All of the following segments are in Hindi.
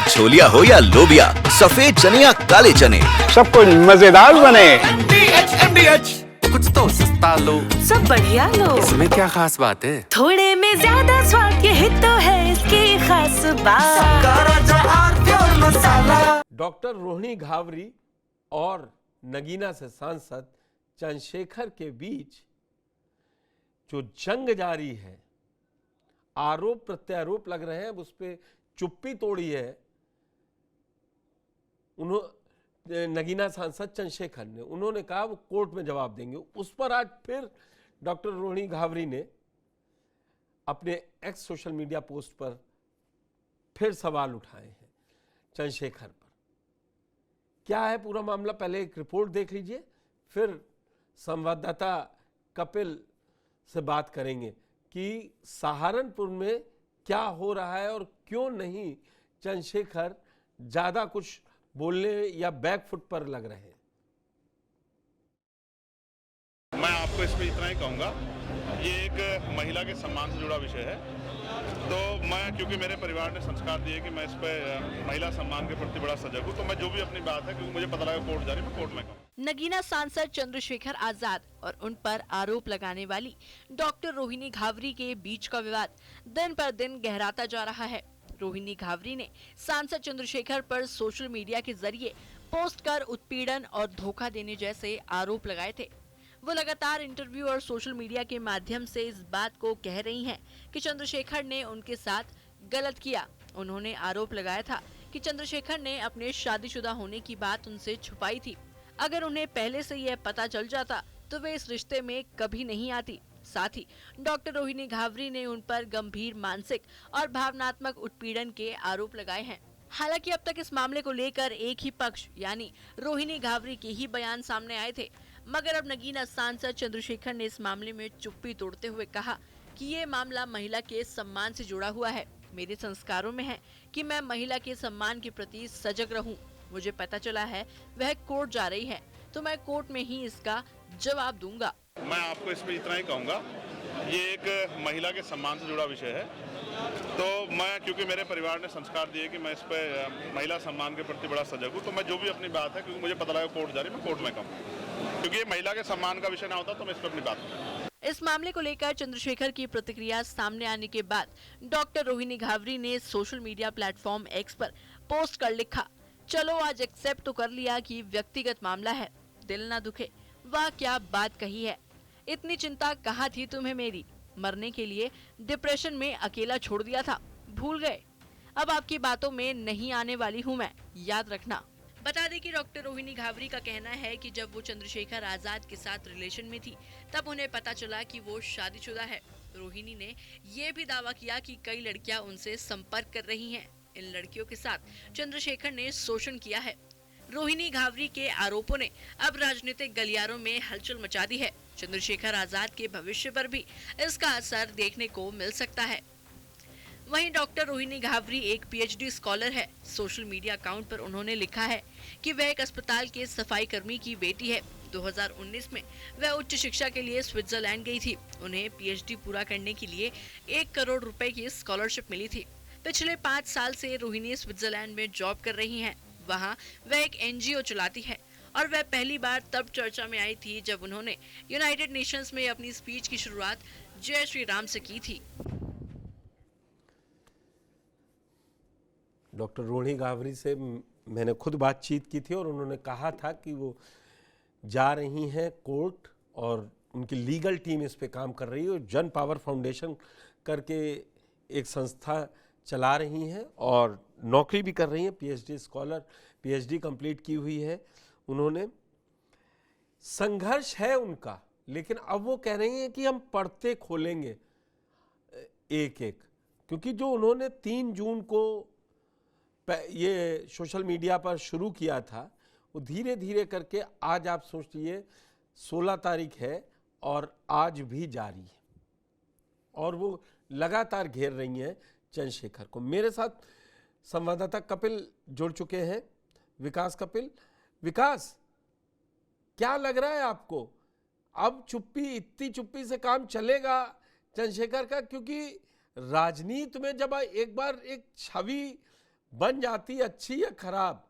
अब छोलिया हो या लोबिया, सफेद चने या काले चने, सब कुछ मजेदार बने। कुछ तो सस्ता लो, सब बढ़िया लो। इसमें क्या खास बात है? थोड़े में ज्यादा स्वाद, यही तो है इसकी खास बात। डॉक्टर रोहिणी घावरी और नगीना से सांसद चंद्रशेखर के बीच जो जंग जारी है, आरोप प्रत्यारोप लग रहे हैं, उस पर चुप्पी तोड़ी है नगीना सांसद चंद्रशेखर ने। उन्होंने कहा वो कोर्ट में जवाब देंगे। उस पर आज फिर डॉक्टर रोहिणी घावरी ने अपने एक्स सोशल मीडिया पोस्ट पर फिर सवाल उठाए हैं चंद्रशेखर पर। क्या है पूरा मामला, पहले एक रिपोर्ट देख लीजिए, फिर संवाददाता कपिल से बात करेंगे कि सहारनपुर में क्या हो रहा है और क्यों नहीं चंद्रशेखर ज्यादा कुछ बोलने या बैकफुट पर लग रहे हैं। मैं आपको इसमें इतना ही कहूँगा, ये एक महिला के सम्मान से जुड़ा विषय है, तो मैं, क्योंकि मेरे परिवार ने संस्कार दिए कि मैं इस पर महिला सम्मान के प्रति बड़ा सजग हूँ, तो मैं जो भी अपनी बात है, क्योंकि मुझे पता लगा कोर्ट जारी, मैं कोर्ट में कहूँ। नगीना सांसद चंद्रशेखर आजाद और उन पर आरोप लगाने वाली डॉक्टर रोहिणी घावरी के बीच का विवाद दिन पर दिन गहराता जा रहा है। रोहिणी घावरी ने सांसद चंद्रशेखर पर सोशल मीडिया के जरिए पोस्ट कर उत्पीड़न और धोखा देने जैसे आरोप लगाए थे। वो लगातार इंटरव्यू और सोशल मीडिया के माध्यम से इस बात को कह रही हैं कि चंद्रशेखर ने उनके साथ गलत किया। उन्होंने आरोप लगाया था कि चंद्रशेखर ने अपने शादीशुदा होने की बात उनसे छुपाई थी। अगर उन्हें पहले से यह पता चल जाता तो वे इस रिश्ते में कभी नहीं आती। साथ ही डॉक्टर रोहिणी घावरी ने उन पर गंभीर मानसिक और भावनात्मक उत्पीड़न के आरोप लगाए हैं। हालांकि अब तक इस मामले को लेकर एक ही पक्ष यानी रोहिणी घावरी के ही बयान सामने आए थे, मगर अब नगीना सांसद चंद्रशेखर ने इस मामले में चुप्पी तोड़ते हुए कहा कि ये मामला महिला के सम्मान से जुड़ा हुआ है। मेरे संस्कारों में है कि मैं महिला के सम्मान के प्रति सजग रहूं। मुझे पता चला है वह कोर्ट जा रही है, तो मैं कोर्ट में ही इसका जवाब दूंगा। मैं आपको इसमें इतना ही कहूँगा, ये एक महिला के सम्मान से जुड़ा विषय है, तो मैं, क्योंकि मेरे परिवार ने संस्कार दिए कि मैं इस पर महिला सम्मान के प्रति बड़ा सजग हूँ, तो मैं जो भी अपनी बात है, क्योंकि मुझे पता लगा कोर्ट जारी, मैं कोर्ट में कहूँ, क्योंकि ये महिला के सम्मान का विषय ना होता तो मैं इस पर अपनी बात करूँ। इस मामले को लेकर चंद्रशेखर की प्रतिक्रिया सामने आने के बाद डॉक्टर रोहिणी घावरी ने सोशल मीडिया प्लेटफॉर्म एक्स पर पोस्ट कर लिखा, चलो आज एक्सेप्ट तो कर लिया कि व्यक्तिगत मामला है, दिल ना दुखे। वाह क्या बात कही है, इतनी चिंता कहाँ थी तुम्हें मेरी, मरने के लिए डिप्रेशन में अकेला छोड़ दिया था, भूल गए, अब आपकी बातों में नहीं आने वाली हूँ मैं, याद रखना। बता दें कि डॉक्टर रोहिणी घावरी का कहना है कि जब वो चंद्रशेखर आजाद के साथ रिलेशन में थी तब उन्हें पता चला कि वो शादीशुदा है। रोहिणी ने ये भी दावा किया कि कई लड़कियां उनसे संपर्क कर रही हैं। इन लड़कियों के साथ चंद्रशेखर ने शोषण किया है। रोहिणी घावरी के आरोपों ने अब राजनीतिक गलियारों में हलचल मचा दी है। चंद्रशेखर आजाद के भविष्य पर भी इसका असर देखने को मिल सकता है। वहीं डॉक्टर रोहिणी घावरी एक पीएचडी स्कॉलर है। सोशल मीडिया अकाउंट पर उन्होंने लिखा है कि वह एक अस्पताल के सफाई कर्मी की बेटी है। 2019 में वह उच्च शिक्षा के लिए स्विट्जरलैंड गई थी। उन्हें पीएचडी पूरा करने के लिए 1 करोड़ रुपए की स्कॉलरशिप मिली थी। पिछले 5 साल से रोहिणी स्विट्जरलैंड में जॉब कर रही हैं। वहां वह एक एनजीओ चलाती है और वह पहली बार तब चर्चा में आई थी जब उन्होंने यूनाइटेड नेशंस में अपनी स्पीच की शुरुआत जय श्री राम से की थी। डॉक्टर रोहिणी घावरी से मैंने खुद बातचीत की थी और उन्होंने कहा था कि वो जा रही हैं कोर्ट और उनकी लीगल टीम इस पे काम कर रही है। जन पावर फाउंडेशन करके एक संस्था चला रही हैं और नौकरी भी कर रही हैं। पीएचडी स्कॉलर, पीएचडी कंप्लीट की हुई है उन्होंने। संघर्ष है उनका, लेकिन अब वो कह रही हैं कि हम पढ़ते खोलेंगे एक एक, क्योंकि जो उन्होंने 3 जून को ये सोशल मीडिया पर शुरू किया था वो धीरे धीरे करके आज आप सोचिए 16 तारीख है और आज भी जारी है और वो लगातार घेर रही हैं चंद्रशेखर को। मेरे साथ संवाददाता कपिल जुड़ चुके हैं, विकास कपिल। विकास, क्या लग रहा है आपको, अब इतनी चुप्पी से काम चलेगा चंद्रशेखर का? क्योंकि राजनीति में जब एक बार एक छवि बन जाती अच्छी या खराब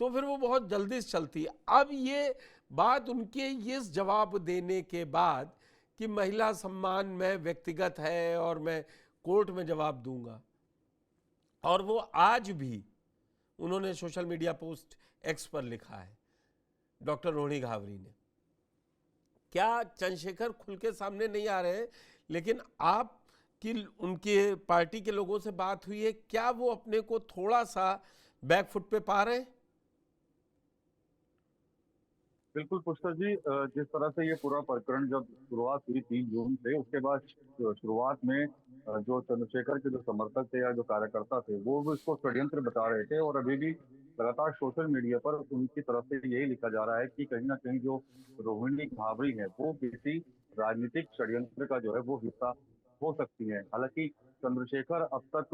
तो फिर वो बहुत जल्दी से चलती है। अब ये बात उनके इस जवाब देने के बाद कि महिला सम्मान में व्यक्तिगत है और मैं कोर्ट में जवाब दूंगा, और वो आज भी उन्होंने सोशल मीडिया पोस्ट एक्स पर लिखा है डॉक्टर रोहिणी घावरी ने। क्या चंद्रशेखर खुल के सामने नहीं आ रहे हैं, लेकिन आप कि उनके पार्टी के लोगों से बात हुई है, क्या वो अपने को थोड़ा सा बैकफुट पे पा रहे हैं? बिल्कुल पुष्कर जी, जिस तरह से ये पूरा प्रकरण जब शुरुआत हुई 3 जून से, उसके बाद शुरुआत में जो चंद्रशेखर के जो समर्थक थे या जो कार्यकर्ता थे वो भी इसको षड्यंत्र बता रहे थे, और अभी भी लगातार सोशल मीडिया पर उनकी तरफ से यही लिखा जा रहा है कि कहीं ना कहीं जो रोहिणी घावरी है वो किसी राजनीतिक षड्यंत्र का जो है वो हिस्सा हो सकती है। हालांकि चंद्रशेखर अब तक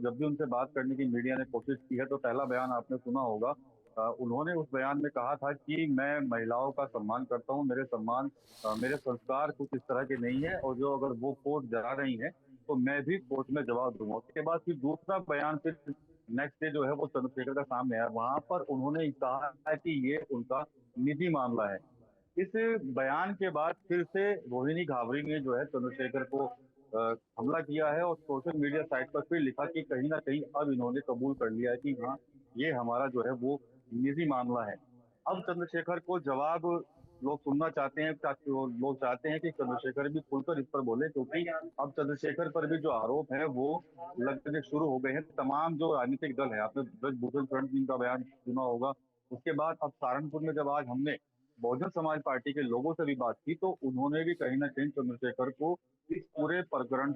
जब भी उनसे बात करने की मीडिया ने कोशिश की है तो पहला बयान आपने सुना होगा, उन्होंने उस बयान में कहा था कि मैं महिलाओं का सम्मान करता हूं, मेरे संस्कार कुछ इस तरह के नहीं है, और जो अगर वो कोर्ट जा रही हैं तो मैं भी कोर्ट में जवाब दूंगा। उसके बाद फिर दूसरा बयान फिर नेक्स्ट डे जो है वो चंद्रशेखर का सामने आया, वहां पर उन्होंने कहा है कि ये उनका निजी मामला है। इस बयान के बाद फिर से रोहिणी घावरी ने जो है चंद्रशेखर को हमला किया है, और सोशल मीडिया साइट पर फिर लिखा कि कहीं ना कहीं अब इन्होंने कबूल कर लिया है कि हाँ ये हमारा जो है वो निजी मामला है। अब चंद्रशेखर को जवाब लोग सुनना चाहते हैं, लोग चाहते हैं कि चंद्रशेखर भी खुलकर इस पर बोले, क्योंकि अब चंद्रशेखर पर भी जो आरोप है वो लगने शुरू हो गए हैं। तमाम जो राजनीतिक दल है, आपने ब्रजभूषण शरण सिंह का बयान सुना होगा, उसके बाद अब सहारनपुर में जब आज हमने बहुजन समाज पार्टी के लोगों से भी बात की तो उन्होंने भी कहीं ना कहीं चंद्रशेखर को इस पूरे प्रकरण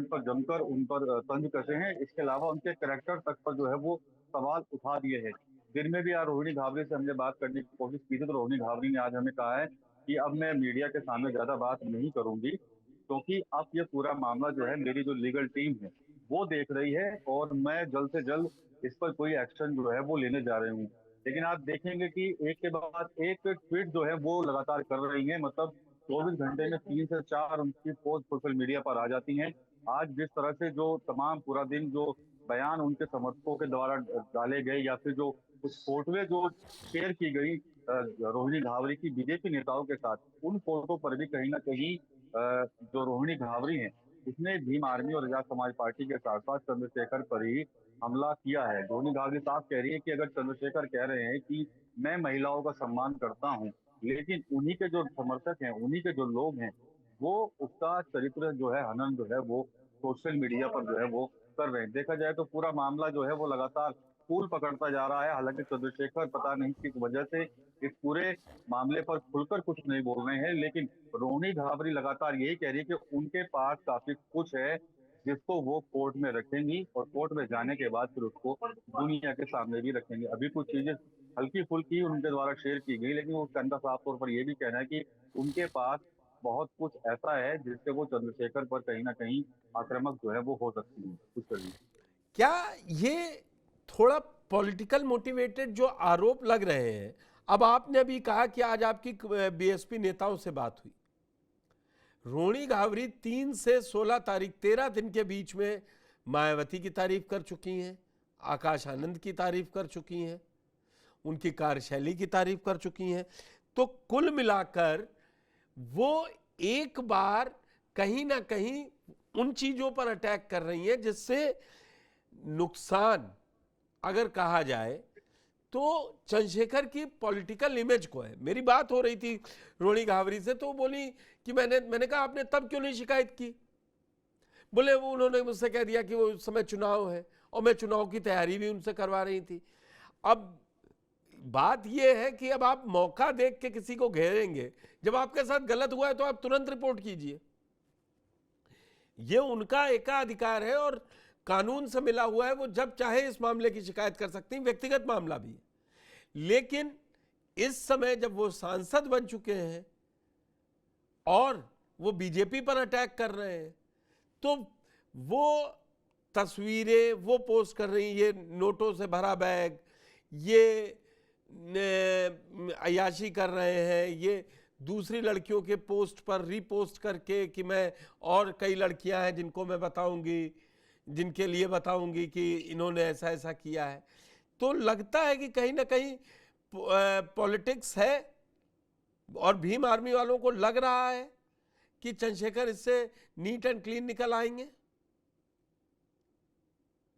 पर जमकर उन पर तंज कसे हैं। इसके अलावा उनके कैरेक्टर तक पर जो है वो सवाल उठा दिए हैं। दिन में भी आज रोहिणी घावरी से हमने बात करने की कोशिश की थी, तो रोहिणी घावरी ने आज हमें कहा है कि अब मैं मीडिया के सामने ज्यादा बात नहीं करूंगी, क्योंकि अब ये पूरा मामला जो है मेरी जो लीगल टीम है वो देख रही है, और मैं जल्द से जल्द इस पर कोई एक्शन जो है वो लेने जा रही हूँ। लेकिन आप देखेंगे कि एक के बाद एक ट्वीट जो है वो लगातार कर रही है, मतलब 24 घंटे में 3 से 4 उनकी पोस्ट सोशल मीडिया पर आ जाती हैं। आज जिस तरह से जो तमाम पूरा दिन जो बयान उनके समर्थकों के द्वारा डाले गए या फिर जो कुछ फोटोएं जो शेयर की गई रोहिणी घावरी की बीजेपी नेताओं के साथ, उन फोटो पर भी कहीं ना कहीं जो रोहिणी घावरी हैं उसने भीम आर्मी और आजाद समाज पार्टी के साथ साथ चंद्रशेखर पर ही हमला किया है। रोहिणी घावरी साफ कह रही है कि अगर चंद्रशेखर कह रहे हैं कि मैं महिलाओं का सम्मान करता हूं, लेकिन उन्हीं के जो समर्थक हैं, उन्हीं के जो लोग हैं, वो उसका चरित्र जो है हनन जो है वो सोशल मीडिया पर जो है वो कर रहे हैं। देखा जाए तो पूरा मामला जो है वो लगातार फूल पकड़ता जा रहा है। हालांकि चंद्रशेखर पता नहीं किस वजह से इस पूरे मामले पर खुलकर कुछ नहीं बोल रहे हैं, लेकिन रोहिणी घावरी लगातार यही कह रही है कि उनके पास काफी कुछ है जिसको वो कोर्ट में रखेंगी, और कोर्ट में जाने के बाद फिर उसको दुनिया के सामने भी रखेंगे। अभी कुछ चीजें हल्की फुल्की उनके द्वारा शेयर की गई, लेकिन वो उनका साफ तौर पर यह भी कहना है कि उनके पास बहुत कुछ ऐसा है जिससे वो चंद्रशेखर पर कहीं ना कहीं आक्रामक जो है वो हो सकती है। कुछ करिए, क्या ये थोड़ा पॉलिटिकल मोटिवेटेड जो आरोप लग रहे हैं? अब आपने अभी कहा कि आज आपकी बीएसपी नेताओं से बात हुई। रोहिणी घावरी 3 से 16 तारीख 13 दिन के बीच में मायावती की तारीफ कर चुकी हैं, आकाश आनंद की तारीफ कर चुकी हैं, उनकी कार्यशैली की तारीफ कर चुकी हैं। तो कुल मिलाकर वो एक बार कहीं ना कहीं उन चीजों पर अटैक कर रही हैं जिससे नुकसान अगर कहा जाए तो चंद्रशेखर की पॉलिटिकल इमेज को है। मेरी बात हो रही थी रोहिणी घावरी से, तो बोली कि मैंने कहा आपने तब क्यों नहीं शिकायत की? बोले वो उन्होंने मुझसे कह दिया कि वो उस समय चुनाव है, और मैं चुनाव की तैयारी भी उनसे करवा रही थी। अब बात यह है कि अब आप मौका देख के किसी को घेरेंगे, जब आपके साथ गलत हुआ है तो आप तुरंत रिपोर्ट कीजिए। ये उनका एकाधिकार है और कानून से मिला हुआ है, वो जब चाहे इस मामले की शिकायत कर सकती हैं, व्यक्तिगत मामला भी है। लेकिन इस समय जब वो सांसद बन चुके हैं और वो बीजेपी पर अटैक कर रहे हैं, तो वो तस्वीरें वो पोस्ट कर रही हैं, ये नोटों से भरा बैग, ये अय्याशी कर रहे हैं, ये दूसरी लड़कियों के पोस्ट पर रीपोस्ट करके कि मैं और कई लड़कियां हैं जिनको मैं बताऊंगी, जिनके लिए बताऊंगी कि इन्होंने ऐसा ऐसा किया है। तो लगता है कि कहीं ना कहीं पॉलिटिक्स है और भीम आर्मी वालों को लग रहा है कि चंद्रशेखर इससे नीट एंड क्लीन निकल आएंगे।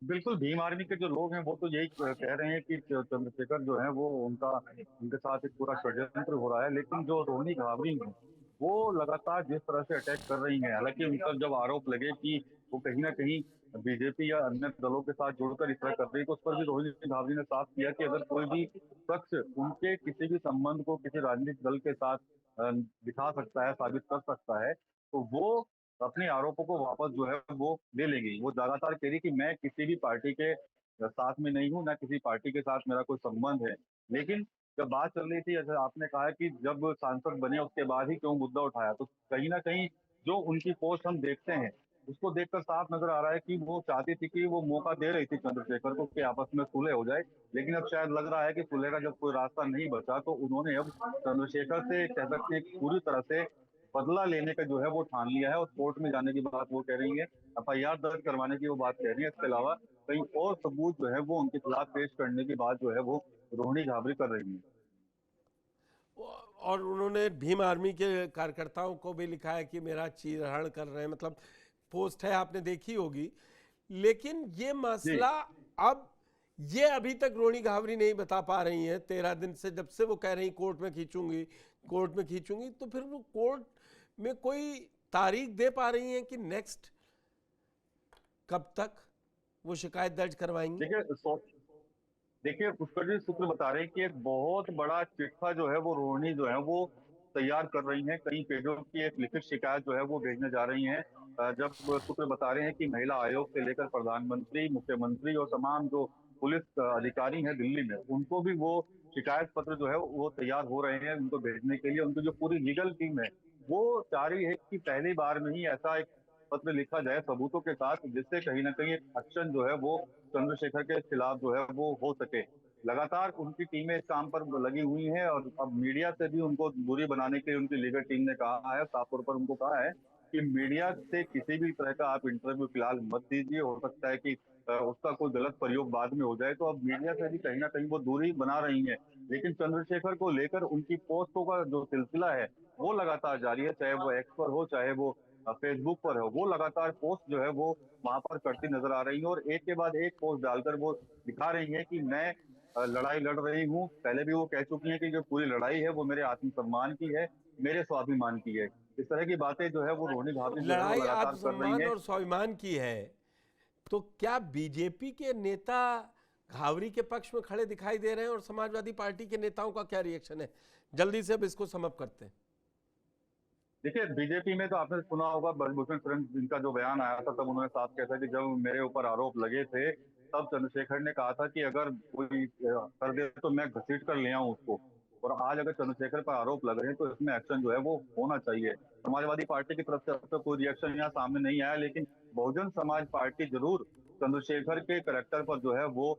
बिल्कुल, भीम आर्मी के जो लोग हैं वो तो यही कह रहे हैं कि चंद्रशेखर जो है वो उनके साथ एक पूरा षड्यंत्र हो रहा है। लेकिन जो रोहिणी घावरी है वो लगातार जिस तरह से अटैक कर रही हैं, हालांकि उन पर जब आरोप लगे कि वो कहीं ना कहीं बीजेपी या अन्य दलों के साथ जुड़कर इस तरह कर रही है, तो उस पर भी रोहिणी घावरी ने साफ किया कि अगर कोई भी शख्स उनके किसी भी संबंध को किसी राजनीतिक दल के साथ दिखा सकता है, साबित कर सकता है, तो वो अपने आरोपों को वापस जो है वो ले लेंगी। वो लगातार कह रही कि मैं किसी भी पार्टी के साथ में नहीं हूँ, ना किसी पार्टी के साथ मेरा कोई संबंध है। लेकिन जब बात चल रही थी, जैसे आपने कहा कि जब सांसद बने उसके बाद ही क्यों मुद्दा उठाया, तो कहीं ना कहीं जो उनकी पोस्ट हम देखते हैं उसको देखकर साफ नजर आ रहा है कि वो चाहती थी कि वो मौका दे रही थी चंद्रशेखर को कि आपस में सुलह हो जाए। लेकिन अब शायद लग रहा है कि सुलह का जब कोई रास्ता नहीं बचा तो उन्होंने अब चंद्रशेखर से कह सकते हैं कि पूरी तरह से बदला लेने का जो है वो ठान लिया है और कोर्ट में जाने की बात वो कह रही है, FIR दर्ज करवाने की वो बात कह रही है। इसके अलावा कई और सबूत जो है वो उनके खिलाफ पेश करने की बात जो है वो रोहिणी घावरी कर रही है। और उन्होंने भीम आर्मी के कार्यकर्ताओं को भी लिखा है कि मेरा चीरहरण कर रहे हैं, मतलब पोस्ट है, आपने देखी होगी। लेकिन ये मसला अब ये अभी तक रोहिणी घावरी नहीं बता पा रही हैं। 13 दिन से जब से वो कह रही कोर्ट में खींचूंगी, कोर्ट में खींचूंगी, तो फिर वो कोर्ट में कोई तारीख दे पा रही हैं कि नेक्स्ट कब तक वो शिकायत दर्ज करवाएंगे? देखिए पुष्कर जी, सूत्र बता रहे हैं कि एक बहुत बड़ा चिट्ठा जो है वो रोहिणी जो है वो तैयार कर रही हैं। कई पेजों की एक लिखित शिकायत जो है वो भेजने जा रही हैं। जब सूत्र बता रहे हैं कि महिला आयोग से लेकर प्रधानमंत्री, मुख्यमंत्री और तमाम जो पुलिस अधिकारी हैं दिल्ली में, उनको भी वो शिकायत पत्र जो है वो तैयार हो रहे हैं उनको भेजने के लिए। उनकी जो पूरी लीगल टीम है वो चाह रही है कि पहली बार में ही ऐसा एक पत्र लिखा जाए सबूतों के साथ, जिससे कहीं ना कहीं एक एक्शन जो है वो चंद्रशेखर के खिलाफ जो है वो हो सके। लगातार उनकी टीमें इस काम पर लगी हुई हैं और अब मीडिया से भी उनको दूरी बनाने के लिए उनकी लीगल टीम ने कहा है, साफ तौर पर उनको कहा है कि मीडिया से किसी भी तरह का आप इंटरव्यू फिलहाल मत दीजिए, हो सकता है कि उसका कोई गलत प्रयोग बाद में हो जाए। तो अब मीडिया से भी कहीं ना कहीं वो दूरी बना रही है। लेकिन चंद्रशेखर को लेकर उनकी पोस्टों का जो सिलसिला है वो लगातार जारी है, चाहे वो एक्स पर हो चाहे वो फेसबुक पर हो। वो लगातार पोस्ट जो है वो वहां पर करती नजर आ रही है और एक के बाद एक पोस्ट डालकर वो दिखा रही है कि मैं लड़ाई लड़ रही हूँ। पहले भी वो कह चुकी हैं कि जो पूरी लड़ाई है वो मेरे आत्मसम्मान की है, मेरे स्वाभिमान की है। इस तरह की बातें जो है वो रोहिणी घावरी लड़ाई लगातार कर आत्मसम्मान रही है। और स्वाभिमान की है। तो क्या बीजेपी के नेता घावरी के पक्ष में खड़े दिखाई दे रहे हैं और समाजवादी पार्टी के नेताओं का क्या रिएक्शन है? जल्दी से अब इसको समअप करते हैं। देखिए, बीजेपी में तो आपने सुना होगा ब्रजभूषण शरण जिनका जो बयान आया था, तब उन्होंने साफ कहा था कि जब मेरे ऊपर आरोप लगे थे तब चंद्रशेखर ने कहा था कि अगर कोई कर दे तो मैं घसीट कर ले आऊं उसको। और आज अगर चंद्रशेखर पर आरोप लग रहे हैं तो इसमें एक्शन जो है वो होना चाहिए। समाजवादी पार्टी की तरफ से अब तक कोई रिएक्शन यहाँ सामने नहीं आया, लेकिन बहुजन समाज पार्टी जरूर चंद्रशेखर के कैरेक्टर पर जो है वो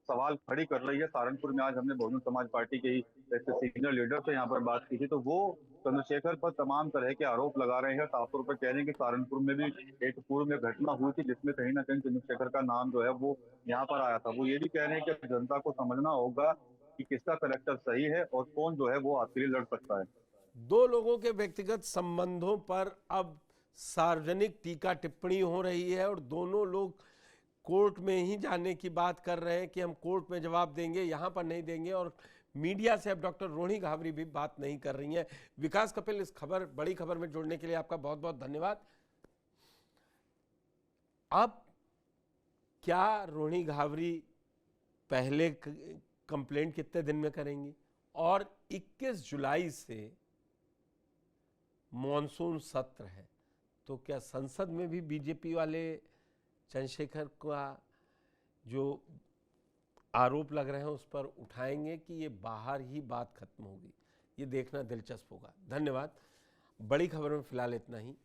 सवाल खड़ी कर रही है। सहारनपुर में आज हमने बहुजन समाज पार्टी के ही एक सीनियर लीडर से यहाँ पर बात की थी, तो वो चंद्रशेखर पर तमाम तरह के आरोप लगा रहे हैं। साफ तौर पर कह रहे हैं कि सहारनपुर में भी एक पूर्व में घटना हुई थी जिसमें कहीं ना कहीं चंद्रशेखर का नाम जो है वो यहाँ पर आया था। वो ये भी कह रहे हैं कि जनता को समझना होगा कि किसका कैरेक्टर सही है और कौन जो है वो आपके लिए लड़ सकता है। दो लोगों के व्यक्तिगत संबंधों पर अब सार्वजनिक टीका टिप्पणी हो रही है और दोनों लोग कोर्ट में ही जाने की बात कर रहे हैं कि हम कोर्ट में जवाब देंगे, यहाँ पर नहीं देंगे। और मीडिया से अब डॉक्टर रोहिणी घावरी भी बात नहीं कर रही हैं। विकास कपिल, इस बड़ी खबर में जुड़ने के लिए आपका बहुत बहुत धन्यवाद। अब क्या रोहिणी घावरी पहले कंप्लेंट कितने दिन में करेंगी? और 21 जुलाई से मॉनसून सत्र है, तो क्या संसद में भी बीजेपी वाले चंद्रशेखर का जो आरोप लग रहे हैं उस पर उठाएंगे कि ये बाहर ही बात खत्म होगी? ये देखना दिलचस्प होगा। धन्यवाद। बड़ी खबर में फिलहाल इतना ही।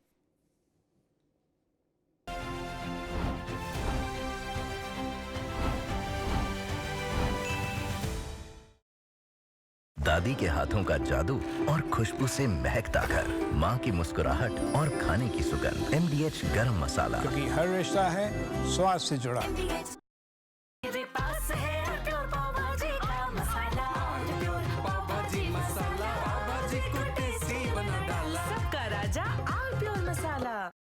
दादी के हाथों का जादू और खुशबू से महकता घर, माँ की मुस्कुराहट और खाने की सुगंध। MDH गरम मसाला। क्योंकि हर रिश्ता है स्वाद से जुड़ा।